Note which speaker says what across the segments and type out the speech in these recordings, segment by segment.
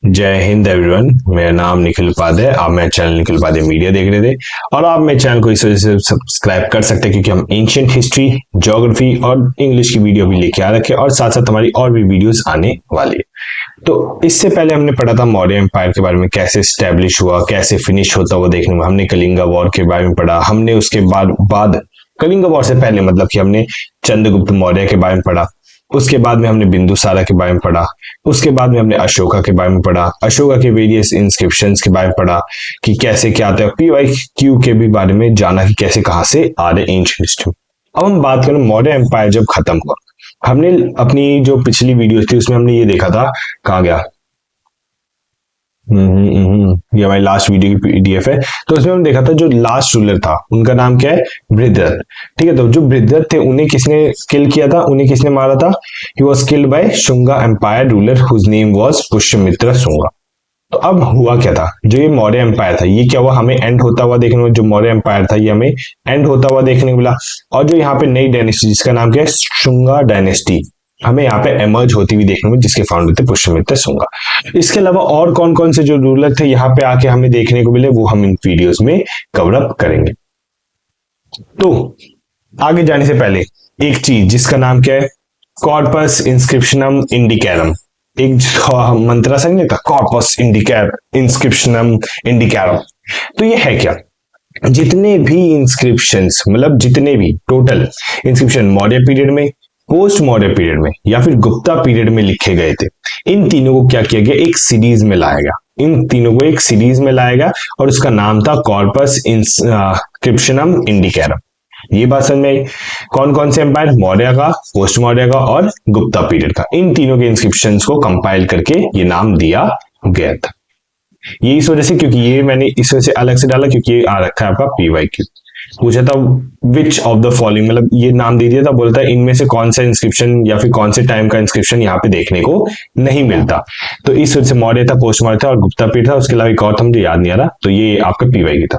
Speaker 1: जय हिंद एवरीवन। मेरा नाम निखिल उपाध्याय है। आप मेरा चैनल निखिल उपाध्याय मीडिया देख रहे थे और आप मेरे चैनल को इस वजह से सब्सक्राइब कर सकते हैं क्योंकि हम एंशिएंट हिस्ट्री, ज्योग्राफी और इंग्लिश की वीडियो भी लेके आ रखे हैं और साथ साथ हमारी और भी वीडियोस आने वाली है। तो इससे पहले हमने पढ़ा था मौर्य एम्पायर के बारे में, कैसे स्टैब्लिश हुआ, कैसे फिनिश होता हुआ देखने में। हमने कलिंगा वॉर के बारे में पढ़ा। हमने उसके बाद कलिंगा वॉर से पहले मतलब कि हमने चंद्रगुप्त मौर्य के बारे में पढ़ा। उसके बाद में हमने बिंदुसारा के बारे में पढ़ा। उसके बाद में हमने अशोका के बारे में पढ़ा। अशोका के वेरियस इंस्क्रिप्शंस के बारे में पढ़ा कि कैसे क्या आता है। PYQ के भी बारे में जाना कि कैसे कहां से आ रहे एंशिएंट हिस्ट्री। अब हम बात करें मौर्य एम्पायर जब खत्म हुआ। हमने अपनी जो पिछली वीडियो थी उसमें हमने ये देखा था, कहाँ गया, ये हमारी लास्ट वीडियो की PDF है। तो उसमें हम देखा था जो लास्ट रूलर था उनका नाम क्या है, बृहद्रथ। ठीक है, तो जो बृहद्रथ थे उन्हें किसने किल किया था, उन्हें किसने मारा था? He was killed by Shunga empire ruler whose name was Pushyamitra Shunga. तो अब हुआ क्या था, जो ये मौर्य एम्पायर था ये क्या हुआ, हमें एंड होता हुआ देखने में, जो मौर्य एम्पायर था ये हमें एंड होता हुआ देखने को मिला। और जो यहाँ पे नई डायनेस्टी जिसका नाम क्या है, शुंगा डायनेस्टी, हमें यहाँ पे एमर्ज होती हुई देखने में, जिसके फाउंडर थे पुष्यमित्र शुंगा। इसके अलावा और कौन कौन से जो रूलर थे यहाँ पे आके हमें देखने को मिले वो हम इन वीडियोस में कवर अप करेंगे। तो आगे जाने से पहले एक चीज जिसका नाम क्या है, कॉर्पस इंस्क्रिप्शनम इंडिकैरम। एक मंत्रा संग था, कॉर्पस इंडिकर इंस्क्रिप्शनम इंडिकैरम। तो ये है क्या, जितने भी इंस्क्रिप्शंस मतलब जितने भी टोटल इंस्क्रिप्शन मौर्य पीरियड में, पोस्ट मौर्य पीरियड में या फिर गुप्ता पीरियड में लिखे गए थे, इन तीनों को क्या किया गया, एक सीरीज में लाया गया। इन तीनों को एक सीरीज में लाया गया और उसका नाम था कॉर्पस इंस्क्रिप्शनम इंडिकैरम। ये बात समझ में आई। कौन कौन से एम्पायर, मौर्य का, पोस्ट मौर्य का और गुप्ता पीरियड का, इन तीनों के इंस्क्रिप्शंस को कंपाइल करके ये नाम दिया गया था। ये इस वजह से, क्योंकि ये मैंने इस वजह से अलग से डाला क्योंकि ये आ रखा है आपका PYQ। पूछा था विच ऑफ द फॉलोइंग, मतलब ये नाम दे दिया था, बोलता है इनमें से कौन सा इंस्क्रिप्शन या फिर कौन से टाइम का इंस्क्रिप्शन यहाँ पे देखने को नहीं मिलता। तो इस वजह से मौर्य था, पोस्ट मौर्य था और गुप्ता पीरियड था। उसके अलावा एक और था मुझे याद नहीं आ रहा। तो ये आपका PYQ था।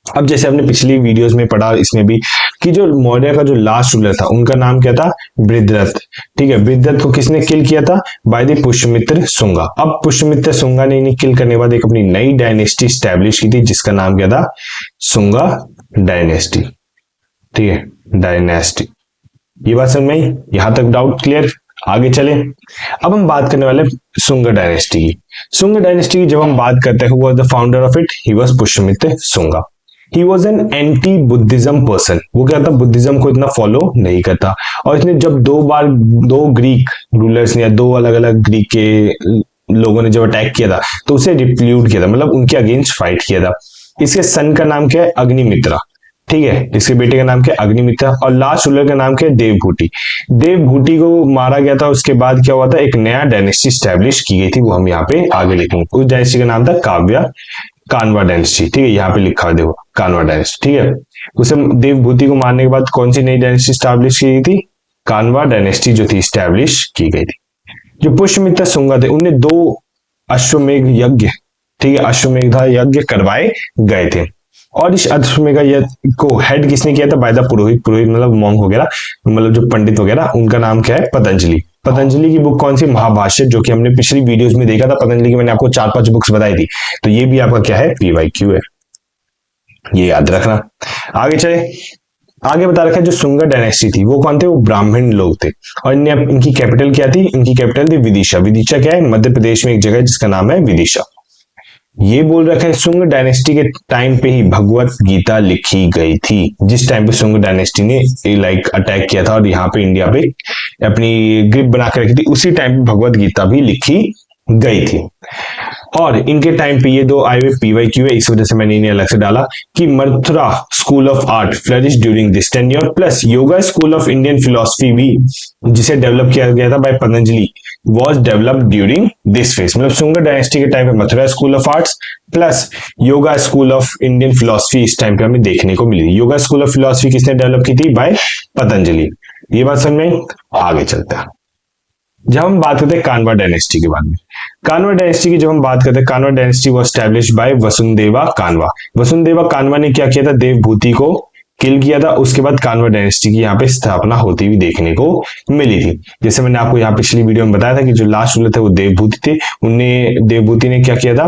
Speaker 1: अब जैसे हमने पिछली वीडियोस में पढ़ा इसमें भी कि जो मौर्य का जो लास्ट रूलर था उनका नाम क्या था, बृहद्रथ। ठीक है, बृहद्रथ को किसने किल किया था, बाय द पुष्यमित्र शुंगा। अब पुष्यमित्र शुंगा ने इन्हें किल करने के बाद एक अपनी नई डायनेस्टी स्टैब्लिश की थी जिसका नाम क्या था, शुंगा डायनेस्टी। ठीक है, डायनेस्टी। ये बात समझ में आई, यहां तक डाउट क्लियर? आगे चले। अब हम बात करने वाले शुंगा डायनेस्टी की। शुंगा डायनेस्टी की जब हम बात करते हैं, who was the founder of it, he was Pushyamitra Shunga. He was an anti Buddhism person. वो क्या था, बुद्धिज्म को इतना फॉलो नहीं करता। और इसने जब दो ग्रीक रूलर्स ने या दो अलग अलग ग्रीक के लोगों ने जब अटैक किया था तो उसे रिप्ल्यूड किया था, मतलब उनके अगेंस्ट फाइट किया था। इसके सन का नाम क्या है, अग्निमित्रा। ठीक है, इसके बेटे का नाम क्या है, अग्निमित्रा। और लास्ट रूलर का नाम क्या है, देवभूति। देवभूति को मारा गया था। उसके बाद क्या हुआ था, एक नया डायनेस्टी स्टैब्लिश की गई थी, वो हम यहाँ पे आगे लिखेंगे। उस डायनेस्टी का नाम था कानवा डायनेस्टी। ठीक है, यहाँ पे लिखा है देखो, कानवा डायनेस्टी। ठीक है, उसे देवभूति को मारने के बाद कौन सी नई डायनेस्टी स्टैब्लिश की गई थी, कानवा डायनेस्टी जो थी स्टैब्लिश की गई थी। जो पुष्यमित्र शुंगा थे उन्हें 2 अश्वमेध यज्ञ, ठीक है, अश्वमेध यज्ञ करवाए गए थे। और इस अश्वमेध यज्ञ को हेड किसने किया था, बाय द पुरोहित। पुरोहित मतलब मोंग वगैरह, मतलब जो पंडित वगैरह, उनका नाम क्या है, पतंजलि। पतंजलि की बुक कौन सी, महाभाष्य, जो कि हमने पिछली वीडियोस में देखा था। पतंजलि की मैंने आपको 4-5 बुक्स बताई थी। तो ये भी आपका क्या है, PYQ है, ये याद रखना। आगे चले। आगे बता रखा है जो शुंगा डायनेस्टी थी वो कौन थे, वो ब्राह्मण लोग थे। और इनकी कैपिटल क्या थी, इनकी कैपिटल थी विदिशा। विदिशा क्या है, मध्य प्रदेश में एक जगह है जिसका नाम है विदिशा। ये बोल रखा है शुंग डायनेस्टी के टाइम पे ही भगवत गीता लिखी गई थी। जिस टाइम पे शुंग डायनेस्टी ने अटैक किया था और यहाँ पे इंडिया पे अपनी ग्रिप बना कर रखी थी, उसी टाइम पे भगवत गीता भी लिखी गई थी। और इनके टाइम पे ये 2 आए हुए PYQ है, इस वजह से मैंने इन्हें अलग से डाला कि Mathura school of art flourish during this tenure, plus yoga school of Indian philosophy भी, जिसे डेवलप किया गया था by Patanjali, was developed during this phase। मतलब शुंगा डायनेस्टी के टाइम पे Mathura school of arts plus yoga school of Indian philosophy इस time पे हमें देखने को मिली। योगा स्कूल ऑफ फिलोसफी किसने डेवलप की थी, बाय पतंजलि। ये बात समझ में? आगे चलता है। जब हम बात करते हैं कानवा डायनेस्टी के बारे में, कानवा डायनेस्टी की जब हम बात करते हैं, कानवा dynasty was established bye Vasudeva कानवा। वसुदेवा कानवा ने क्या किया था, देवभूति को किल किया था, उसके बाद कान्वा डायनेस्टी की यहाँ पे स्थापना होती हुई देखने को मिली थी। जैसे मैंने आपको यहाँ पिछली वीडियो में बताया था कि जो लास्ट रूलर थे वो देवभूति थे। देवभूति ने क्या किया था,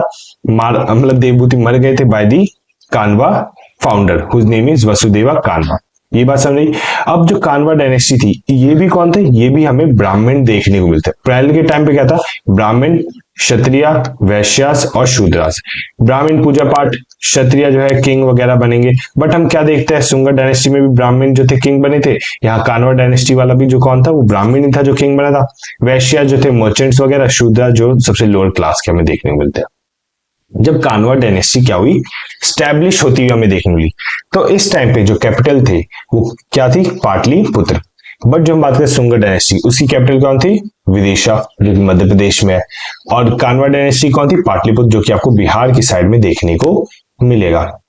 Speaker 1: मतलब देवभूति मर गए थे by the Kanva founder whose name is Vasudeva Kanva. ये बात समझ रही। अब जो कान्वा डायनेस्टी थी ये भी कौन थे, ये भी हमें ब्राह्मण देखने को मिलते हैं। पहले के टाइम पे क्या था, ब्राह्मण, क्षत्रिय, वैश्यास और शूद्रास। ब्राह्मण पूजा पाठ, क्षत्रिय जो है किंग वगैरह बनेंगे। बट हम क्या देखते हैं, सुंगर डायनेस्टी में भी ब्राह्मण जो थे किंग बने थे। यहाँ कान्वा डायनेस्टी वाला भी जो कौन था, वो ब्राह्मण ही था जो किंग बना था। वैश्या जो थे मर्चेंट्स वगैरह, शूद्रा जो सबसे लोअर क्लास के हमें देखने को मिलते हैं। जब कान्वा डायनेस्टी क्या हुई, स्टैब्लिश होती हुई हमें देखने मिली, तो इस टाइम पे जो कैपिटल थे वो क्या थी, पाटलिपुत्र। बट जो हम बात करें सुंगर डायनेस्टी, उसकी कैपिटल कौन थी, विदिशा, जो कि मध्य प्रदेश में है। और कान्वा डायनेस्टी कौन थी, पाटलिपुत्र, जो कि आपको बिहार की साइड में देखने को मिलेगा।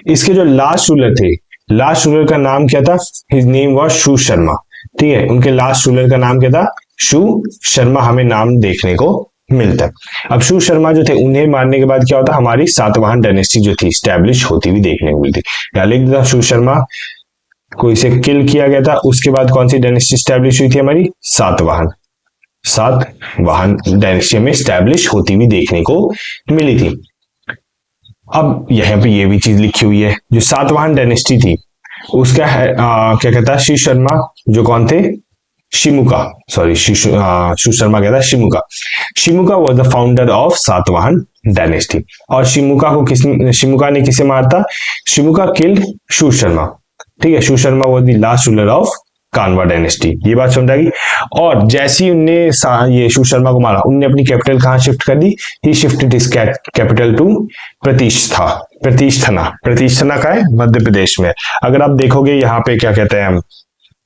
Speaker 1: इसके जो लास्ट रूलर थे, लास्ट रूलर का नाम क्या था, हिज नेम वाज शू शर्मा। ठीक है, उनके लास्ट रूलर का नाम क्या था, शू शर्मा, हमें नाम देखने को मिलता है। अब शू शर्मा जो थे, उन्हें मारने के बाद क्या होता, हमारी सातवाहन डायनेस्टी जो थी स्टैब्लिश होती हुई देखने को मिलती। या लिख देता, शू शर्मा को इसे किल किया गया था, उसके बाद कौन सी डायनेस्टी स्टैब्लिश हुई थी, हमारी सातवाहन डायनेस्टी में स्टैब्लिश होती हुई देखने को मिली थी। अब यहाँ पे ये भी चीज लिखी हुई है, जो सातवाहन डायनेस्टी थी उसका क्या कहता है, श्री शर्मा जो कौन थे, शिमुका, सॉरी शू शर्मा कहता है Simuka. Simuka was the founder of Satavahana dynasty. और शिमुका ने किसे मारा था, शिमुका किल्ड शू शर्मा। ठीक है, Susharma was the last ruler of Kanva dynasty. ये बात समझ आएगी। और जैसे ही उनने ये शू शर्मा को मारा, उनने अपनी कैपिटल कहां शिफ्ट कर दी, he shifted his capital to Pratishthana का है, मध्य प्रदेश में। अगर आप देखोगे यहाँ पे क्या कहते हैं,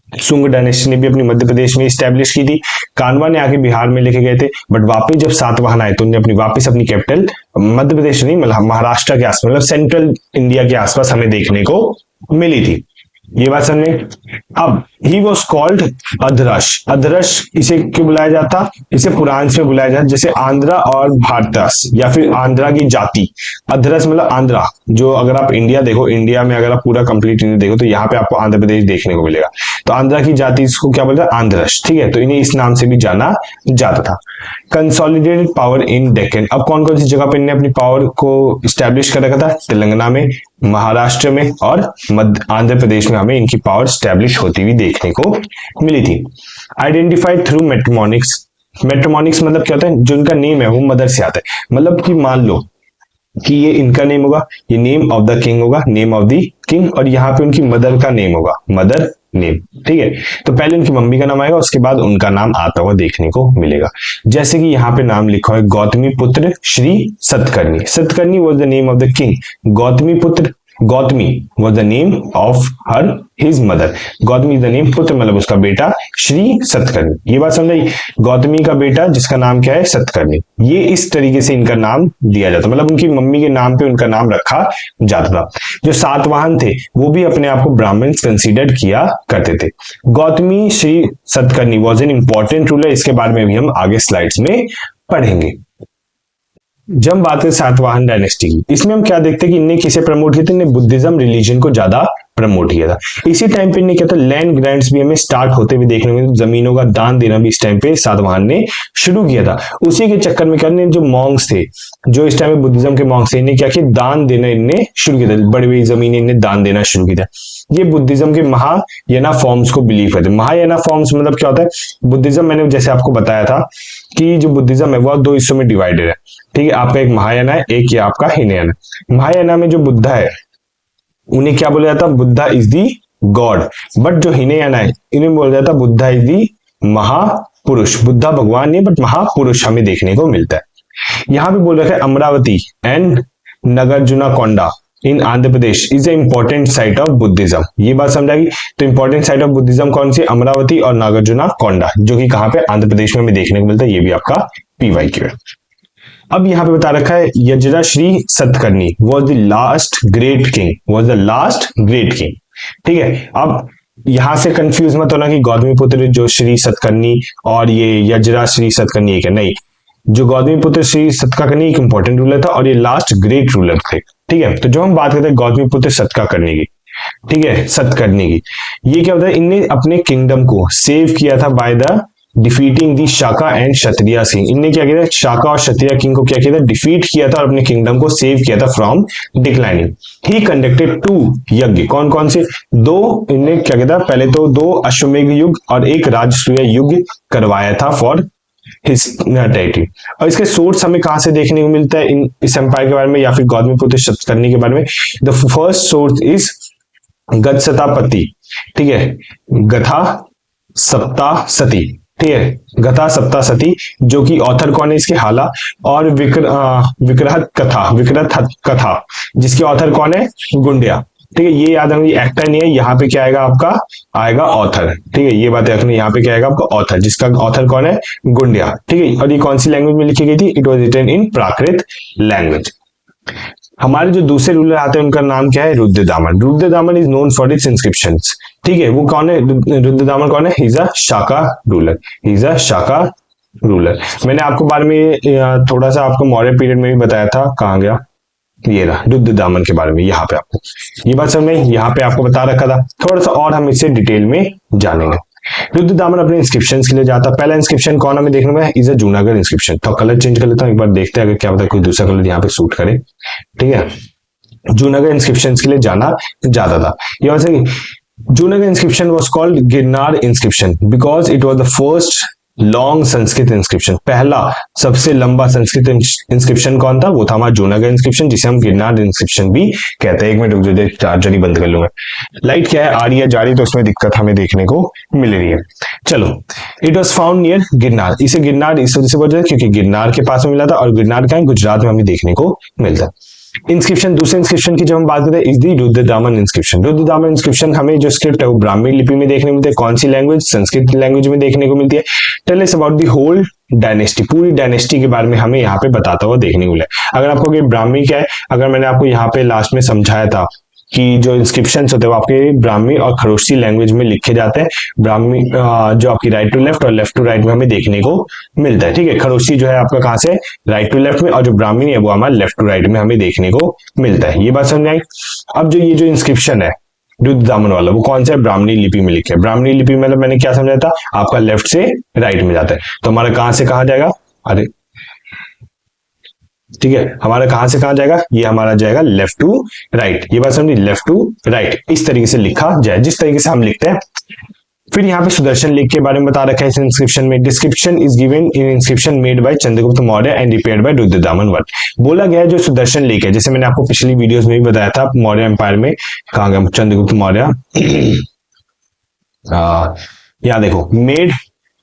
Speaker 1: सुंग डायनेस्टी ने भी अपनी मध्य प्रदेश में स्टैब्लिश की थी। कान्वा ने आके बिहार में लेके गए थे, बट वापस जब सातवाहन आए तो उन्होंने वापस अपनी कैपिटल मध्य प्रदेश नहीं, मतलब महाराष्ट्र के आसपास, मतलब सेंट्रल इंडिया के आसपास हमें देखने को मिली थी। ये बात समझ में। अब ही वॉज कॉल्ड अधरश। अधरश इसे क्यों बुलाया जाता, इसे पुरांस में बुलाया जाता, जैसे आंध्रा और भारतस या फिर आंध्रा की जाति। अधरस मतलब आंध्रा, जो अगर आप इंडिया देखो, इंडिया में अगर आप पूरा कंप्लीट इंडिया देखो तो यहाँ पे आपको आंध्र प्रदेश देखने को मिलेगा। तो आंध्रा की जाति इसको क्या बोलते हैं, आंध्रश। ठीक है, तो इन्हें इस नाम से भी जाना जाता था। Consolidated power in Deccan. अब कौन कौन सी जगह पर इन्हें अपनी पावर को स्टैब्लिश कर रखा था, तेलंगाना में, महाराष्ट्र में और आंध्र प्रदेश में हमें इनकी पावर स्टैब्लिश होती हुई देखने को मिली थी। Identified through मेट्रोमोनिक्स। मेट्रोमोनिक्स मतलब क्या होता है, जो इनका नेम है वो मदर से आता है। मतलब कि मान लो कि ये इनका नेम होगा, ये नेम ऑफ द किंग होगा, नेम ऑफ द किंग, और यहाँ पे उनकी मदर का नेम होगा, मदर नेम। ठीक है, तो पहले उनकी मम्मी का नाम आएगा, उसके बाद उनका नाम आता हुआ देखने को मिलेगा। जैसे कि यहाँ पे नाम लिखा है, गौतमी पुत्र Shri Satakarni. Satakarni was the name of the king. Gautami was the name of his mother. Gautami is the name, पुत्र मतलब उसका बेटा, श्री सतकर्णी। ये बात समझाई, गौतमी का बेटा जिसका नाम क्या है, सतकर्णी। ये इस तरीके से इनका नाम दिया जाता, मतलब उनकी मम्मी के नाम पे उनका नाम रखा जाता था। जो सातवाहन थे वो भी अपने आप को ब्राह्मण कंसीडर किया करते थे। Gautami Shri Satakarni was an important ruler. इसके बारे में भी हम आगे स्लाइड्स में पढ़ेंगे। जब हम बात करें सातवाहन डायनेस्टी की, इसमें हम क्या देखते हैं कि इनने किसे प्रमोट किया था, इन्हें बुद्धिज्म रिलीजन को ज्यादा प्रमोट किया था। इसी टाइम पे इन्हें क्या था, लैंड ग्रांट्स भी हमें स्टार्ट होते हुए देखने को, जमीनों का दान देना भी इस टाइम पे सातवाहन ने शुरू किया था। उसी के चक्कर में क्या, जो मॉन्क्स थे, जो इस टाइम पे बुद्धिज्म के मॉन्क्स थे, इन्हें क्या किया, दान देना इन्हें शुरू किया था। बड़ी बड़ी जमीनें इन्हें दान देना शुरू किया था। ये बुद्धिज्म के महायाना फॉर्म्स को बिलीव करते। महायाना फॉर्म्स मतलब क्या होता है, बुद्धिज्म मैंने जैसे आपको बताया था कि जो बुद्धिज्म है वो दो हिस्सों में डिवाइडेड है। ठीक है, आपका एक महायाना है, एक ये आपका हिनयाना। महायाना में जो बुद्धा है उन्हें क्या बोला जाता, Buddha is the God. But जो हिनयाना है इन्हें बोला जाता बुद्धा इज दी महापुरुष। बुद्धा भगवान नहीं बट महापुरुष हमें देखने को मिलता है। यहां भी बोल रखा है Amravati and Nagarjunakonda in Andhra Pradesh is a important site of Buddhism. ये बात समझाएगी। तो इंपॉर्टेंट साइट ऑफ बुद्धिज्म कौन सी, अमरावती और नागार्जुनकोंडा, जो कि कहां पे, आंध्र प्रदेश में हमें देखने को मिलता है। ये भी आपका PYQ है। अब यहाँ पे बता रखा है Yajna Shri Satakarni was the last great king. ठीक है, अब यहां से कंफ्यूज मत होना कि गौतमी पुत्र जो श्री सतकर्णी और ये यजरा श्री सतकर्णी एक है, नहीं। जो गौतमी पुत्र श्री सतकर्णी एक इंपॉर्टेंट रूलर था और ये लास्ट ग्रेट रूलर थे। ठीक है, तो जो हम बात करते हैं गौतमी पुत्र सतकर्णी की, ठीक है, सतकर्णी की। ये क्या होता है, इनने अपने किंगडम को सेव किया था by the defeating the Shaka and Kshatriya king. इनने क्या किया था, शाका और क्षत्रिय किंग को क्या किया था, डिफीट किया था और अपने किंगडम को सेव किया था फ्रॉम डिक्लाइनिंग। ही कंडक्टेड 2 यज्ञ, कौन कौन से, 2, इनने क्या किया था, पहले तो 2 अश्वमेध युग और एक राजसूय युग करवाया था फॉर हिज टेरिटरी। और इसके सोर्स हमें कहां से देखने को मिलता है इस एम्पायर के बारे में या फिर गौतमीपुत्र सतकर्णी के बारे में। द फर्स्ट सोर्स इज गत्सतापति, ठीक है, गथा सप्ता सती, ठीक है, गथा सप्ता सती, जो कि ऑथर कौन है इसके, हाला, और विक्रहत कथा जिसके ऑथर कौन है, गुंडिया, ठीक है। ये याद रखना, एक्टर नहीं है, यहाँ पे क्या आएगा आपका, आएगा ऑथर, ठीक है, ये बात रखना, यहाँ पे क्या आएगा आपका ऑथर, जिसका ऑथर कौन है, गुंडिया, ठीक है। और ये कौन सी लैंग्वेज में लिखी गई थी, it was written in Prakrit language. हमारे जो दूसरे रूलर आते हैं उनका नाम क्या है, Rudradaman. Rudradaman is known for its inscriptions, ठीक है। वो कौन है, रुद्रदामन कौन है, he is a Shaka ruler, he is a Shaka ruler. मैंने आपको बारे में थोड़ा सा आपको मौर्य पीरियड में भी बताया था, कहाँ गया, ये रहा रुद्रदामन के बारे में, यहाँ पे आपको ये बात समझ में, यहाँ पे आपको बता रखा था, थोड़ा सा और हम इससे डिटेल में जानेंगे। रुद्रदामन अपने इंस्क्रिप्शन के लिए जाता, पहला इंस्क्रिप्शन कौन हमें देखने में, इज अ जूनागढ़ इंस्क्रिप्शन। तो कलर चेंज कर लेता हूँ, एक बार देखते हैं अगर क्या पता कोई दूसरा कलर यहाँ पे सूट करे, ठीक है। जूनागढ़ इंस्क्रिप्शन के लिए जाना जाता था। ये वैसे Junagadh inscription was called Girnar inscription because it was the first long Sanskrit inscription. पहला सबसे लंबा संस्कृत इंस्क्रिप्शन कौन था, वो था हमारा जूनागढ़ इंस्क्रिप्शन, जिसे हम गिरनार इंस्क्रिप्शन भी कहते हैं। एक मिनट रुक जाइए, चार्जर ही बंद कर लूंगा, लाइट क्या है आ रही है जा रही, तो उसमें दिक्कत हमें देखने को मिल रही है। चलो, it was found near Girnar, इसे गिरनार इस वजह से बोलते हैं क्योंकि गिरनार के पास में मिला था, और गिरनार का गुजरात में हमें देखने को मिलता है। इंस्क्रिप्शन, दूसरे इंस्क्रिप्शन की जब हम बात करते हैं, is the Rudradaman inscription. Rudradaman inscription हमें जो स्क्रिप्ट है वो ब्राह्मी लिपि में देखने को मिलती है, कौन सी लैंग्वेज, संस्कृत लैंग्वेज में देखने को मिलती है। Tell us about the whole dynasty, पूरी डायनेस्टी के बारे में हमें यहाँ पे बताता हुआ देखने को मिला। अगर आपको कि ब्राह्मी क्या है, अगर मैंने आपको यहाँ पे लास्ट में समझाया था कि जो इंस्क्रिप्शंस होते हैं वो आपके ब्राह्मी और खरोष्टी लैंग्वेज में लिखे जाते हैं। ब्राह्मी जो आपकी राइट टू लेफ्ट और लेफ्ट टू राइट में हमें देखने को मिलता है, ठीक है। खरोष्टी जो है आपका कहाँ से, राइट टू लेफ्ट में, और जो ब्राह्मी है वो हमारा लेफ्ट टू राइट में हमें देखने को मिलता है। ये बात समझ आई। अब जो ये जो इंस्क्रिप्शन है रुद्रदामन वाला, वो कौन सा है, ब्राह्मणी लिपि में लिखे। ब्राह्मणी लिपि मतलब मैंने क्या समझाया था, आपका लेफ्ट से राइट में जाता है, तो हमारा कहां से कहां जाएगा, अरे ठीक है, हमारा कहां से कहां जाएगा, ये हमारा जाएगा लेफ्ट टू राइट। ये बात समझी, लेफ्ट टू राइट इस तरीके से लिखा जाए, जिस तरीके से हम लिखते हैं। फिर यहाँ पे सुदर्शन लेख के बारे में बता रखा है इस इंस्क्रिप्शन में। Description is given in inscription made by Chandragupta Maurya and repaired bye Rudradaman one. बोला गया है जो सुदर्शन लेख है, जैसे मैंने आपको पिछली वीडियोस में भी बताया था, मौर्य एम्पायर में कहा गया चंद्रगुप्त मौर्य, यहाँ देखो मेड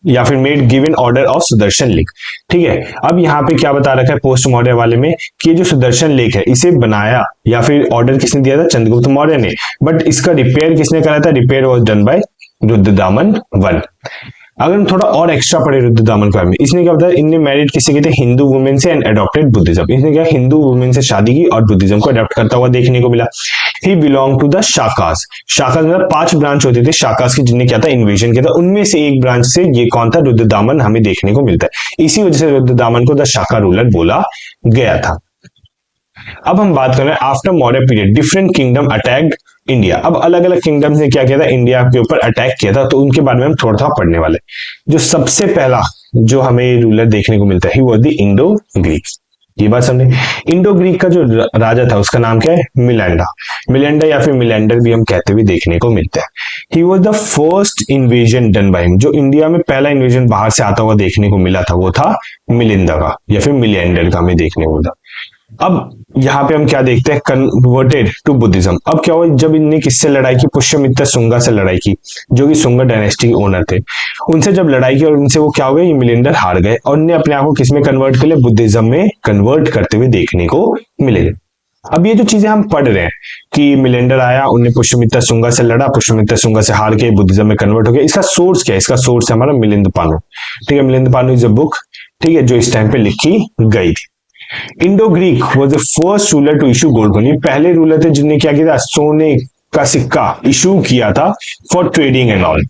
Speaker 1: या फिर made given order of Sudarshan लेख, ठीक है। अब यहाँ पे क्या बता रखा है पोस्ट मौर्य वाले में कि जो सुदर्शन लेख है इसे बनाया या फिर ऑर्डर किसने दिया था, चंद्रगुप्त मौर्य ने, बट इसका रिपेयर किसने करा था, repair was done by Rudradaman one. अगर हम थोड़ा और एक्स्ट्रा पढ़े रुद्रदामन के बारे में, इसने क्या बताया, इनने मैरिड किसे की थी, हिंदू वुमेन से एंड अडॉप्टेड बुद्धिज्म। इसने क्या हिंदू वुमेन से शादी की और बुद्धिज्म को अडॉप्ट करता हुआ देखने को मिला। He belong to the Shakas. Shakas मतलब 5 ब्रांच होते थे शाकास की, जिन्हें क्या था, इन्वेजन किया था। उनमें से एक ब्रांच से ये कौन था, रुद्रदामन हमें देखने को मिलता है। इसी वजह से रुद्रदामन को द शाका रूलर बोला गया था। अब हम बात कर रहे हैं after Maurya period different kingdom attacked India. अब अलग अलग किंगडम्स ने क्या किया था, इंडिया के ऊपर अटैक किया था, तो उनके बारे में हम थोड़ा थोड़ा पढ़ने वाले। जो सबसे पहला जो हमें रूलर देखने को मिलता है, he was the Indo Greek. ये बात समझे, इंडो ग्रीक का जो राजा था उसका नाम क्या है, मिलेंडा। मिलेंडा या फिर मिलेंडर भी हम कहते हुए देखने को मिलते हैं। He was the first invasion done by him. जो इंडिया में पहला इन्वेजन बाहर से आता हुआ देखने को मिला था वो था मिलिंदा का या फिर मिलेंडर का हमें देखने को मिला। अब यहाँ पे हम क्या देखते हैं, कन्वर्टेड टू बुद्धिज्म। अब क्या हुआ, जब इनने किससे लड़ाई की, पुष्यमित्र शुंगा से लड़ाई की, जो कि शुंगा डायनेस्टी के ओनर थे। उनसे जब लड़ाई की और उनसे वो क्या हो गए, ये मिलिंडर हार गए और उन्हें अपने आप को किसमें कन्वर्ट कर लिया, बुद्धिज्म में कन्वर्ट करते हुए देखने को मिले। अब ये जो चीजें हम पढ़ रहे हैं कि मिलेंडर आया, उन्हें पुष्यमित्र शुंगा से लड़ा, पुष्यमित्र शुंगा से हार के बुद्धिज्म में कन्वर्ट हो गया, इसका सोर्स क्या है, इसका सोर्स है हमारा मिलिंद पानु। ठीक है, Milinda Panho is a book, ठीक है, जो इस टाइम पे लिखी गई थी। Indo Greek was the first ruler to issue gold coin. पहले रूलर थे जिन्होंने क्या किया था, सोने का सिक्का इशू किया था फॉर ट्रेडिंग एंड ऑल।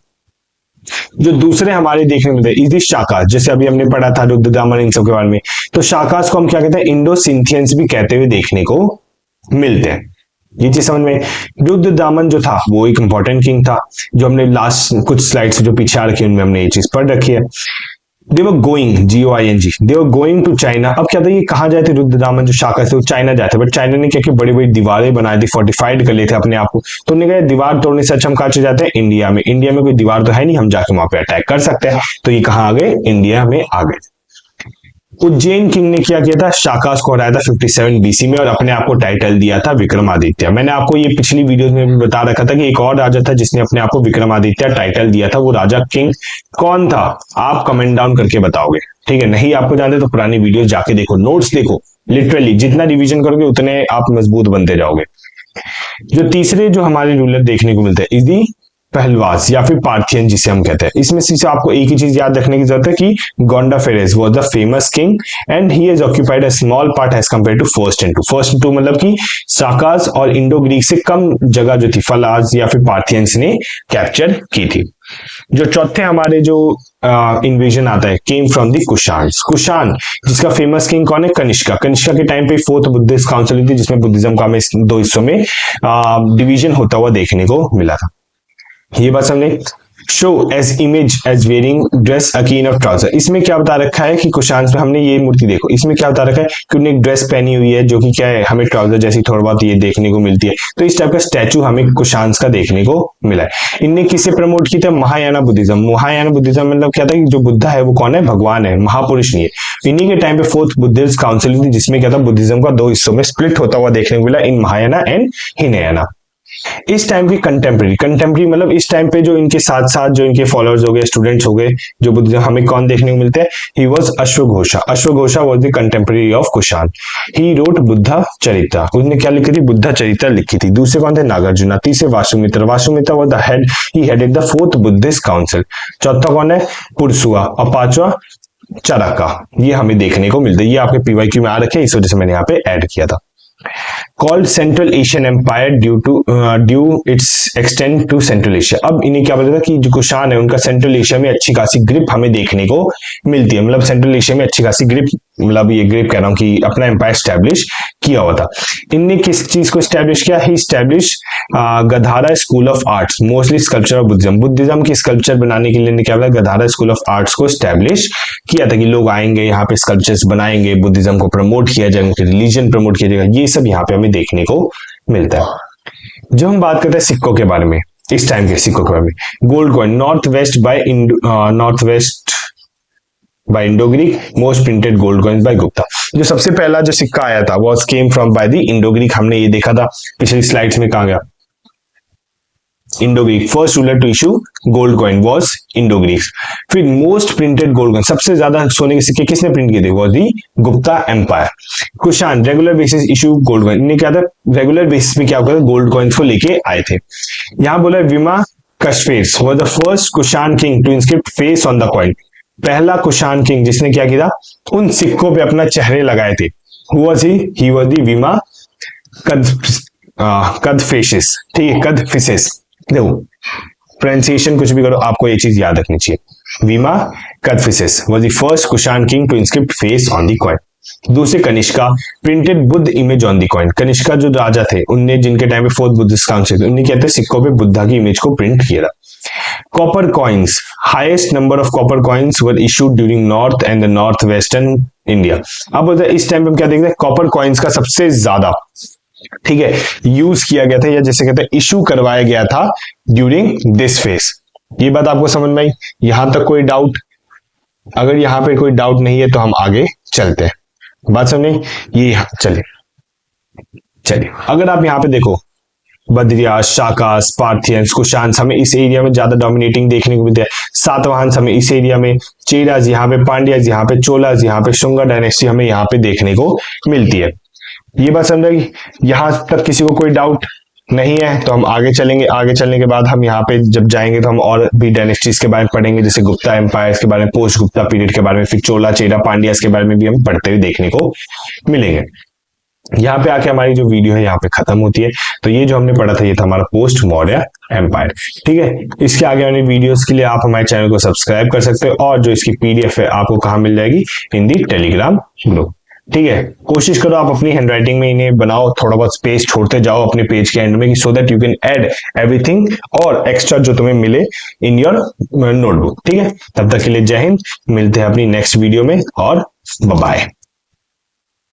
Speaker 1: जो दूसरे हमारे देखने को मिलते हैं शाकास, जैसे अभी हमने पढ़ा था रुद्रदामन इन सब के बारे में, तो शाकास को हम क्या कहते हैं, इंडो सिंथियंस भी कहते हुए देखने को मिलते हैं। ये चीज समझ में। रुद्रदामन जो था वो एक इंपॉर्टेंट किंग था, जो हमने लास्ट कुछ स्लाइड्स जो पीछे आ रखी है उनमें हमने ये चीज पढ़ रखी है। They were going, GOING, they were going to China. अब क्या था, ये कहाँ जाते रुद्रदामन जो शाका से, वो चाइना जाते, बट चाइना ने क्या किया, बड़ी बड़ी दीवारें बनाई थी, फोर्टिफाइड कर लिए थे अपने आप को। तो उन्होंने कहा दीवार तोड़ने से अच्छा हम कहाँ चले जाते हैं, इंडिया में। इंडिया में कोई दीवार तो है नहीं, हम जाके वहां पे अटैक कर सकते हैं। तो ये कहाँ आ गए, इंडिया में आ गए। उज्जैन किंग ने क्या किया था, शाकास को हराया था 57 BC में और अपने आप को टाइटल दिया था विक्रमादित्य। मैंने आपको ये पिछली वीडियोस में भी बता रखा था कि एक और राजा था जिसने अपने आप को विक्रमादित्य टाइटल दिया था। वो राजा किंग कौन था, आप कमेंट डाउन करके बताओगे, ठीक है। नहीं आपको जानते तो पुरानी वीडियोस जाके देखो, नोट्स देखो, लिटरली जितना रिवीजन करोगे उतने आप मजबूत बनते जाओगे। जो तीसरे जो हमारे रूलर देखने को मिलते हैं, इज दी पहलवास या फिर पार्थियन जिसे हम कहते हैं। इसमें सिर्फ आपको एक ही चीज याद रखने की जरूरत है कि Gondophares was the famous king and he has occupied a small part as compare to first and two. First and two मतलब कि साकास और इंडो ग्रीक से कम जगह जो थी फलास या फिर पार्थियंस ने कैप्चर की थी। जो चौथे हमारे जो इन्वेजन आता है, came from the Kushan. Kushan जिसका फेमस किंग कौन है, कनिष्का। कनिष्का के टाइम पे फोर्थ बुद्धिस्ट काउंसिल हुई थी जिसमें बुद्धिज्म का हमें दो हिस्सों में डिवीजन होता हुआ देखने को मिला था। ये बात समझे। Show as image as wearing dress akin of trouser. इसमें क्या बता रखा है कि कुशान में, हमने ये मूर्ति देखो, इसमें क्या बता रखा है कि उन्हें एक ड्रेस पहनी हुई है जो कि क्या है, हमें ट्राउजर जैसी थोड़ा बहुत ये देखने को मिलती है। तो इस टाइप का स्टैचू हमें कुशान का देखने को मिला है। इनने किसे प्रमोट किया था, महायाना बुद्धिज्म। महायाना बुद्धिज्म मतलब क्या था कि जो बुद्धा है वो कौन है, भगवान है, महापुरुष नहीं है। इन्हीं के टाइम पे फोर्थ बुद्धिस्ट काउंसिल थी जिसमें क्या था, बुद्धिज्म का दो हिस्सों में स्प्लिट होता हुआ देखने को मिला, इन महायाना एंड हिनयाना। इस टाइम की कंटेम्प्रेरी मतलब इस टाइम पे जो इनके साथ साथ जो इनके फॉलोअर्स हो गए, स्टूडेंट्स हो गए, जो बुद्ध हमें कौन देखने को मिलते हैं, ही वाज अश्वघोषा। अश्वघोषा was the contemporary of Kushan. He wrote Buddha Charitra, उसने क्या लिखी थी, बुद्धा चरित्र लिखी थी। दूसरे कौन थे, नागार्जुना। तीसरे Vasumitra. Vasumitra was the head, he headed the fourth Buddhist council. चौथा कौन है, पुरसुआ। और पांचवा चरका। ये हमें देखने को मिलता है, ये आपके PYQ में आ रखे, इस वजह से मैंने यहाँ पे ऐड किया था। Called central Asian empire due its extend to central Asia. अब इन्हें क्या बताया कि जो कुशान है उनका सेंट्रल एशिया में अच्छी खासी ग्रिप हमें देखने को मिलती है। मतलब सेंट्रल एशिया में अच्छी खासी ग्रिप, मतलब ये ग्रिप कह रहा हूं कि अपना एम्पायर स्टैब्लिश किया हुआ था। इनने किस चीज को स्टैब्लिश किया, he establish Gandhara school of arts, mostly sculpture of Buddhism. Buddhism की स्कल्पचर बनाने के लिए क्या बोला, गधारा स्कूल ऑफ आर्ट्स को स्टैब्लिश किया था कि लोग आएंगे यहाँ पे स्कल्पचर्स बनाएंगे, बुद्धिज्म को प्रमोट किया जाएगा, उनके रिलीजन प्रमोट किया जाएगा। ये सब यहाँ पे हमें देखने को मिलता है। जब हम बात करते हैं सिक्कों के बारे में, इस टाइम के सिक्कों के बारे में, gold coin north west by Indo Greek, most printed gold coins by Gupta. जो सबसे पहला जो सिक्का आया था वो came from by the Indo Greek. हमने ये देखा था पिछली स्लाइड्स में, कहा गया Indo Greek. First ruler to issue gold coin was Indo Greek. फिर मोस्ट प्रिंटेड गोल्ड कॉइन, सबसे ज्यादा सोने के सिक्के किसने प्रिंट किए थे, was the Gupta empire. Kushan regular basis issue gold coin. इन्हें क्या था, रेगुलर बेसिस पे क्या होता है, गोल्ड कॉइन्स को लेके आए थे। यहां बोला Vima Kadphises was the first Kushan king to inscript face on the coin. पहला कुशान किंग जिसने क्या किया, उन सिक्कों पे अपना चेहरे लगाए थे। Who was he was the विमा कदफेसिस, ठीक है, कदफिसेस। देखो प्रोनाउंसिएशन कुछ भी करो, आपको ये चीज याद रखनी चाहिए। Vima Kadphises was the first Kushan king to inscript face on the coin. दूसरे Kanishka printed Buddha image on the coin. Kanishka जो राजा थे उनने, जिनके टाइम पे फोर्थ बुद्धिस्ट काउंसिल, उन्हें कहते हैं सिक्कों पे बुद्धा की इमेज को प्रिंट किया था। Copper coins, highest number of copper coins were issued during north and the north western India. अब इस टाइम पे हम क्या देखते हैं, कॉपर कॉइन्स का सबसे ज्यादा, ठीक है, यूज किया गया था या जैसे कहते हैं इशू करवाया गया था ड्यूरिंग दिस फेज। ये बात आपको समझ में आई, यहां तक कोई डाउट? अगर यहां पे कोई डाउट नहीं है तो हम आगे चलते हैं। बात समझे, ये चलिए अगर आप यहां पे देखो, बद्रियास, शाकास, पार्थियंस, कुशान्स हमें इस एरिया में ज्यादा डोमिनेटिंग देखने को मिलते हैं। सातवाहन हमें इस एरिया में, चेराज यहाँ पे, पांड्याज यहाँ पे, चोलाज यहाँ पे, शुंगा डायनेस्टी हमें यहाँ पे देखने को मिलती है। ये बात समझेगी, यहां तक किसी को कोई डाउट नहीं है तो हम आगे चलेंगे। आगे चलने के बाद हम यहाँ पे जब जाएंगे तो हम और भी डायनेस्टीज के बारे में पढ़ेंगे, जैसे गुप्ता एम्पायर के बारे में, पोस्ट गुप्ता पीरियड के बारे में, फिर चोला, चेरा, पांड्यास के बारे में भी हम पढ़ते हुए देखने को मिलेंगे। यहाँ पे आके हमारी जो वीडियो है यहाँ पे खत्म होती है। तो ये जो हमने पढ़ा था ये था हमारा पोस्ट मौर्य एम्पायर, ठीक है। इसके आगे वाले वीडियोस के लिए आप हमारे चैनल को सब्सक्राइब कर सकते हो और जो इसकी PDF है आपको कहाँ मिल जाएगी, इन दी टेलीग्राम ग्रुप। ठीक है, कोशिश करो आप अपनी हैंडराइटिंग में इन्हें बनाओ, थोड़ा बहुत स्पेस छोड़ते जाओ अपने पेज के एंड में, so that you can add everything और एक्स्ट्रा जो तुम्हें मिले इन योर नोटबुक। ठीक है, तब तक के लिए जय हिंद, मिलते हैं अपनी नेक्स्ट वीडियो में और बाय बाय।